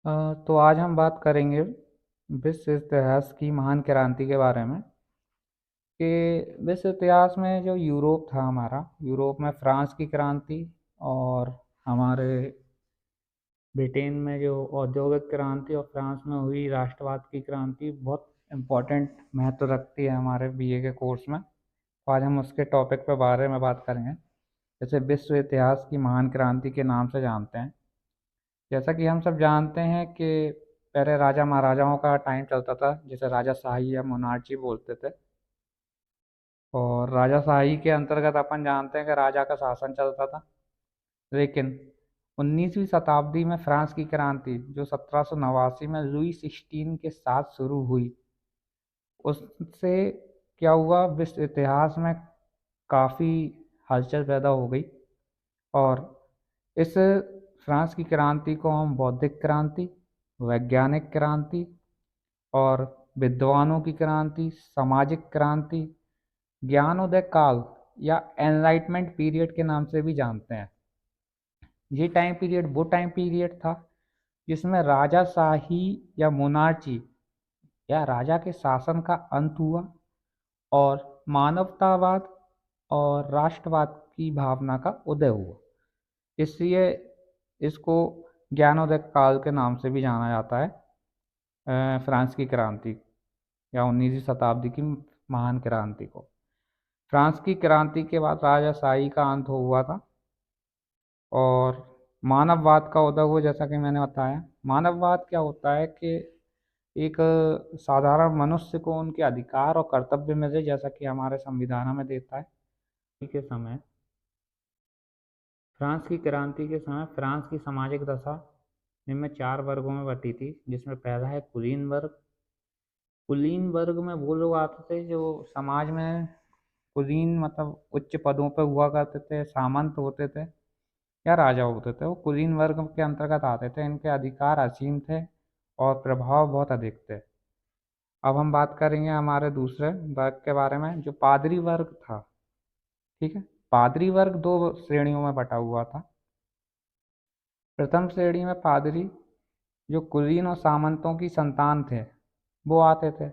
तो आज हम बात करेंगे विश्व इतिहास की महान क्रांति के बारे में कि विश्व इतिहास में जो यूरोप था हमारा, यूरोप में फ्रांस की क्रांति और हमारे ब्रिटेन में जो औद्योगिक क्रांति और फ्रांस में हुई राष्ट्रवाद की क्रांति बहुत इम्पोर्टेंट महत्व रखती है हमारे बीए के कोर्स में। तो आज हम उसके टॉपिक पे बारे में बात करेंगे। जैसे विश्व इतिहास की महान क्रांति के नाम से जानते हैं। जैसा कि हम सब जानते हैं कि पहले राजा महाराजाओं का टाइम चलता था, जिसे राजाशाही या मोनार्ची बोलते थे। और राजाशाही के अंतर्गत अपन जानते हैं कि राजा का शासन चलता था। लेकिन 19वीं शताब्दी में फ्रांस की क्रांति जो 1789 में लुई सिक्सटीन के साथ शुरू हुई, उससे क्या हुआ, विश्व इतिहास में काफ़ी हलचल पैदा हो गई। और इस फ्रांस की क्रांति को हम बौद्धिक क्रांति, वैज्ञानिक क्रांति और विद्वानों की क्रांति, सामाजिक क्रांति, ज्ञानोदय काल या एनलाइटमेंट पीरियड के नाम से भी जानते हैं। ये टाइम पीरियड वो टाइम पीरियड था जिसमें राजाशाही या मोनार्ची या राजा के शासन का अंत हुआ और मानवतावाद और राष्ट्रवाद की भावना का उदय हुआ। इसलिए इसको ज्ञानोदय काल के नाम से भी जाना जाता है। फ्रांस की क्रांति या 19वीं शताब्दी की महान क्रांति को। फ्रांस की क्रांति के बाद राजाशाही का अंत हुआ था और मानववाद का उदय हुआ। जैसा कि मैंने बताया, मानववाद क्या होता है कि एक साधारण मनुष्य को उनके अधिकार और कर्तव्य मिले, जैसा कि हमारे संविधान में देता है। के समय फ्रांस की क्रांति के समय फ्रांस की सामाजिक दशा इनमें 4 वर्गों में बटी थी, जिसमें पहला है कुलीन वर्ग। कुलीन वर्ग में वो लोग आते थे जो समाज में कुलीन मतलब उच्च पदों पर हुआ करते थे, सामंत होते थे या राजा होते थे। वो कुलीन वर्ग के अंतर्गत आते थे। इनके अधिकार असीम थे और प्रभाव बहुत अधिक थे। अब हम बात करेंगे हमारे दूसरे वर्ग के बारे में, जो पादरी वर्ग था। ठीक है, पादरी वर्ग 2 श्रेणियों में बटा हुआ था। प्रथम श्रेणी में पादरी जो कुलीन और सामंतों की संतान थे वो आते थे,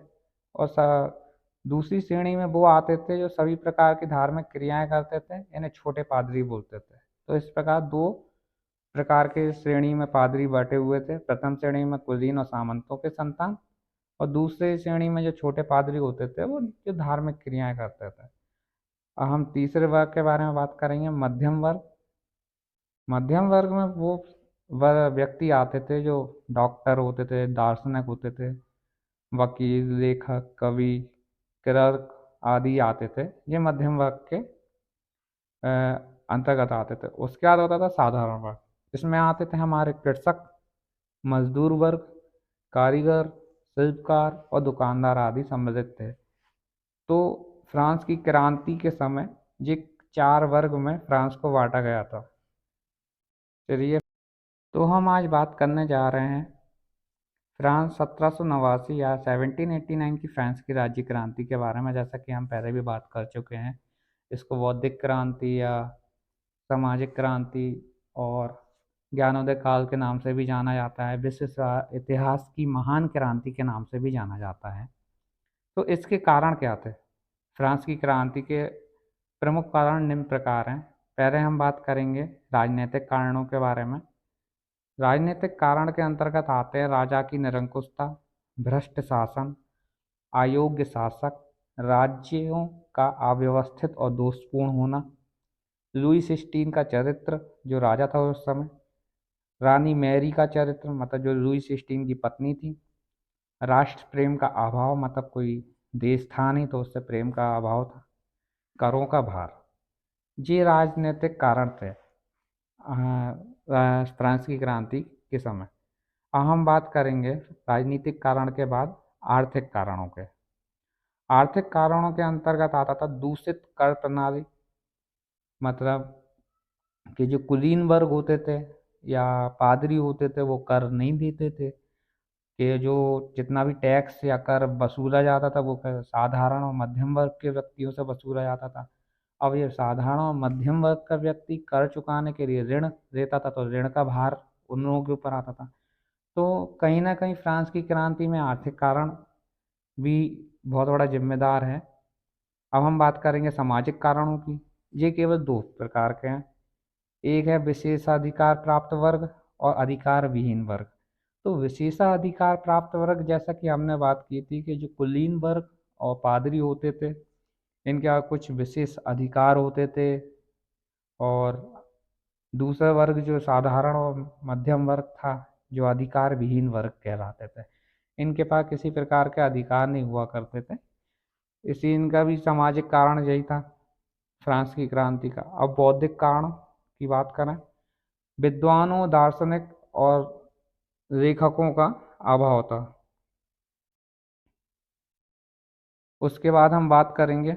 और दूसरी श्रेणी में वो आते थे जो सभी प्रकार की धार्मिक क्रियाएं करते थे। इन्हें छोटे पादरी बोलते थे। तो इस प्रकार 2 प्रकार के श्रेणी में पादरी बटे हुए थे। प्रथम श्रेणी में कुलीन और सामंतों के संतान, और दूसरे श्रेणी में जो छोटे पादरी होते थे वो जो धार्मिक क्रियाएं करते थे। अब हम तीसरे वर्ग के बारे में बात करेंगे, मध्यम वर्ग। मध्यम वर्ग में वो वह व्यक्ति आते थे जो डॉक्टर होते थे, दार्शनिक होते थे, वकील, लेखक, कवि, क्लर्क आदि आते थे। ये मध्यम वर्ग के अंतर्गत आते थे। उसके बाद होता था साधारण वर्ग। इसमें आते थे हमारे कृषक, मजदूर वर्ग, कारीगर, शिल्पकार और दुकानदार आदि सम्मिलित थे। तो फ्रांस की क्रांति के समय ये 4 वर्ग में फ्रांस को बांटा गया था। चलिए, तो हम आज बात करने जा रहे हैं फ्रांस 1789 या 1789 की फ्रांस की राज्य क्रांति के बारे में। जैसा कि हम पहले भी बात कर चुके हैं, इसको बौद्धिक क्रांति या सामाजिक क्रांति और ज्ञानोदय काल के नाम से भी जाना जाता है। विश्व इतिहास की महान क्रांति के नाम से भी जाना जाता है। तो इसके कारण क्या थे? फ्रांस की क्रांति के प्रमुख कारण निम्न प्रकार हैं। पहले हम बात करेंगे राजनीतिक कारणों के बारे में। राजनीतिक कारण के अंतर्गत आते हैं राजा की निरंकुशता, भ्रष्ट शासन, अयोग्य शासक, राज्यों का अव्यवस्थित और दोषपूर्ण होना, लुई सिक्सटीन का चरित्र जो राजा था उस समय, रानी मैरी का चरित्र मतलब जो लुई सिक्सटीन की पत्नी थी, राष्ट्र प्रेम का अभाव मतलब कोई देश था नहीं तो उससे प्रेम का अभाव था, करों का भार। ये राजनीतिक कारण थे फ्रांस की क्रांति के समय। अब हम बात करेंगे राजनीतिक कारण के बाद आर्थिक कारणों के। आर्थिक कारणों के अंतर्गत आता था दूषित कर प्रणाली, मतलब कि जो कुलीन वर्ग होते थे या पादरी होते थे वो कर नहीं देते थे, कि जो जितना भी टैक्स या कर वसूला जाता था वो साधारण और मध्यम वर्ग के व्यक्तियों से वसूला जाता था। अब ये साधारण और मध्यम वर्ग का व्यक्ति कर चुकाने के लिए ऋण देता था, तो ऋण का भार उन लोगों के ऊपर आता था। तो कहीं ना कहीं फ्रांस की क्रांति में आर्थिक कारण भी बहुत बड़ा जिम्मेदार है। अब हम बात करेंगे सामाजिक कारणों की। ये केवल दो प्रकार के हैं। एक है विशेषाधिकार प्राप्त वर्ग और अधिकार विहीन वर्ग। तो विशेषाधिकार प्राप्त वर्ग, जैसा कि हमने बात की थी कि जो कुलीन वर्ग और पादरी होते थे, इनके यहाँ कुछ विशेष अधिकार होते थे। और दूसरा वर्ग जो साधारण और मध्यम वर्ग था, जो अधिकार विहीन वर्ग कहलाते थे, इनके पास किसी प्रकार के अधिकार नहीं हुआ करते थे। इसी इनका भी सामाजिक कारण यही था फ्रांस की क्रांति का। अब बौद्धिक कारण की बात करें, विद्वानों, दार्शनिक और लेखकों का अभाव था। उसके बाद हम बात करेंगे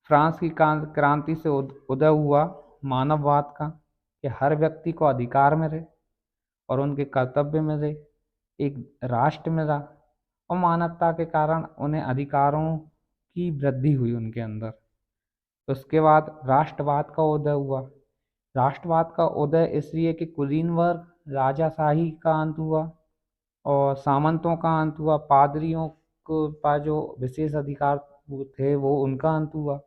फ्रांस की क्रांति से उदय हुआ मानववाद का, कि हर व्यक्ति को अधिकार मिले और उनके कर्तव्य मिले, एक राष्ट्र मिला, और मानवता के कारण उन्हें अधिकारों की वृद्धि हुई उनके अंदर। उसके बाद राष्ट्रवाद का उदय हुआ। राष्ट्रवाद का उदय इसलिए कि कुलीन वर्ग, राजाशाही का अंत हुआ और सामंतों का अंत हुआ। पादरियों को पास जो विशेष अधिकार थे वो उनका अंत हुआ।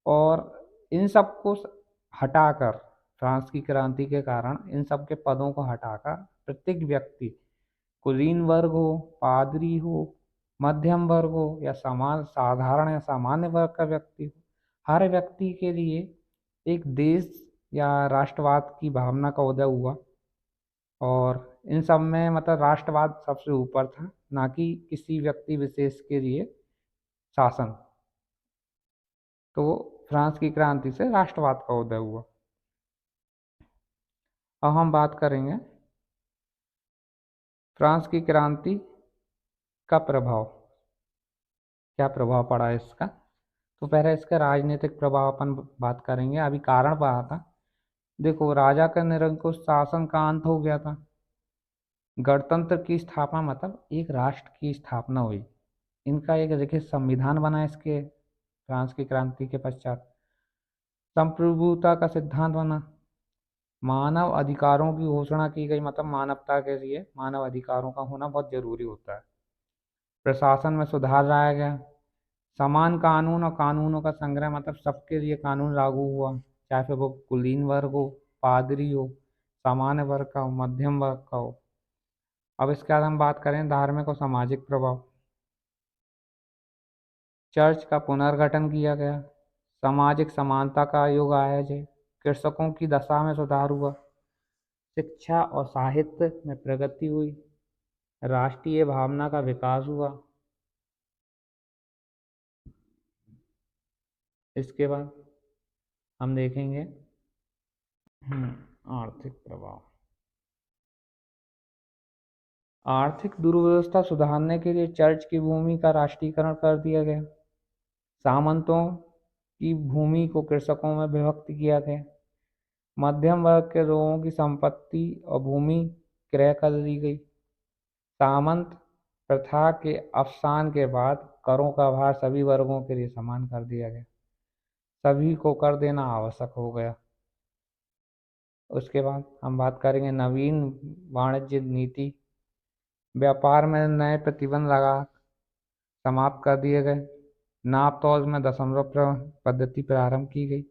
और इन सब को हटाकर, फ्रांस की क्रांति के कारण इन सब के पदों को हटाकर प्रत्येक व्यक्ति, कुलीन वर्ग हो, पादरी हो, मध्यम वर्ग हो या समाज साधारण या सामान्य वर्ग का व्यक्ति हो, हर व्यक्ति के लिए एक देश या राष्ट्रवाद की भावना का उदय हुआ। और इन सब में मतलब राष्ट्रवाद सबसे ऊपर था, ना कि किसी व्यक्ति विशेष के लिए शासन। तो फ्रांस की क्रांति से राष्ट्रवाद का उदय हुआ। अब हम बात करेंगे फ्रांस की क्रांति का प्रभाव, क्या प्रभाव पड़ा है इसका। तो पहले इसका राजनीतिक प्रभाव अपन बात करेंगे। अभी कारण पढ़ा था। देखो, राजा का निरंकुश शासन का अंत हो गया था। गणतंत्र की स्थापना, मतलब एक राष्ट्र की स्थापना हुई। इनका एक लिखित संविधान बना इसके फ्रांस की क्रांति के पश्चात। संप्रभुता का सिद्धांत बना। मानव अधिकारों की घोषणा की गई, मतलब मानवता के लिए मानव अधिकारों का होना बहुत जरूरी होता है। प्रशासन में सुधार लाया गया। समान कानून और कानूनों का संग्रह, मतलब सबके लिए कानून लागू हुआ, चाहे फिर वो कुलीन वर्ग हो, पादरी हो, सामान्य वर्ग का हो, मध्यम वर्ग का हो। अब इसके बाद हम बात करें धार्मिक और सामाजिक प्रभाव। चर्च का पुनर्गठन किया गया। सामाजिक समानता का युग आया जय। कृषकों की दशा में सुधार हुआ। शिक्षा और साहित्य में प्रगति हुई। राष्ट्रीय भावना का विकास हुआ। इसके बाद हम देखेंगे आर्थिक प्रभाव। आर्थिक दुर्व्यवस्था सुधारने के लिए चर्च की भूमि का राष्ट्रीयकरण कर दिया गया। सामंतों की भूमि को कृषकों में विभक्त किया गया। मध्यम वर्ग के लोगों की संपत्ति और भूमि क्रय कर दी गई। सामंत प्रथा के अवसान के बाद करों का भार सभी वर्गों के लिए समान कर दिया गया। सभी को कर देना आवश्यक हो गया। उसके बाद हम बात करेंगे नवीन वाणिज्य नीति। व्यापार में नए प्रतिबंध लगा समाप्त कर दिए गए। नाप तौल में दशमलव पद्धति प्रारंभ की गई।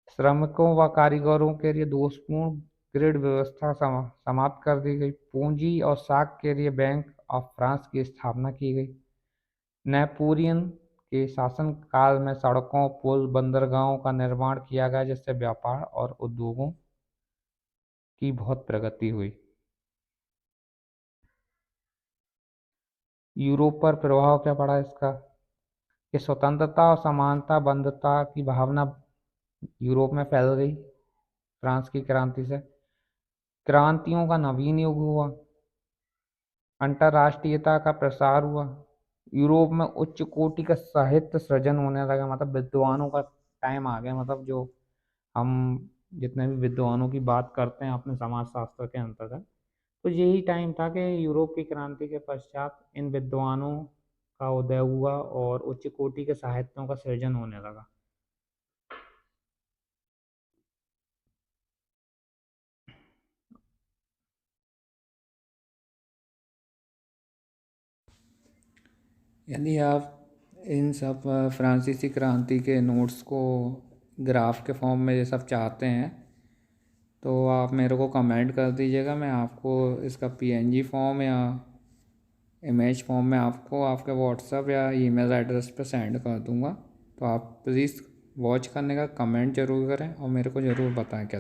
श्रमिकों व कारीगरों के लिए दोषपूर्ण ग्रिड व्यवस्था समाप्त कर दी गई। पूंजी और साख के लिए बैंक ऑफ फ्रांस की स्थापना की गई। नेपोलियन के शासनकाल में सड़कों, पुल, बंदरगाहों का निर्माण किया गया, जिससे व्यापार और उद्योगों की बहुत प्रगति हुई। यूरोप पर प्रभाव क्या पड़ा इसका, कि स्वतंत्रता और समानता बंधुता की भावना यूरोप में फैल गई फ्रांस की क्रांति से। क्रांतियों का नवीन युग हुआ। अंतर्राष्ट्रीयता का प्रसार हुआ। यूरोप में उच्च कोटि का साहित्य सृजन होने लगा, मतलब विद्वानों का टाइम आ गया। मतलब जो हम जितने भी विद्वानों की बात करते हैं अपने समाजशास्त्र के अंतर्गत, तो यही टाइम था कि यूरोप की क्रांति के पश्चात इन विद्वानों का उदय हुआ और उच्च कोटि के साहित्यों का सृजन होने लगा। यदि आप इन सब फ्रांसीसी क्रांति के नोट्स को ग्राफ के फॉर्म में ये सब चाहते हैं तो आप मेरे को कमेंट कर दीजिएगा। मैं आपको इसका पीएनजी फॉर्म या इमेज फॉर्म में आपको आपके व्हाट्सएप या ईमेल एड्रेस पे सेंड कर दूँगा। तो आप प्लीज़ वॉच करने का कमेंट ज़रूर करें और मेरे को ज़रूर बताएं क्या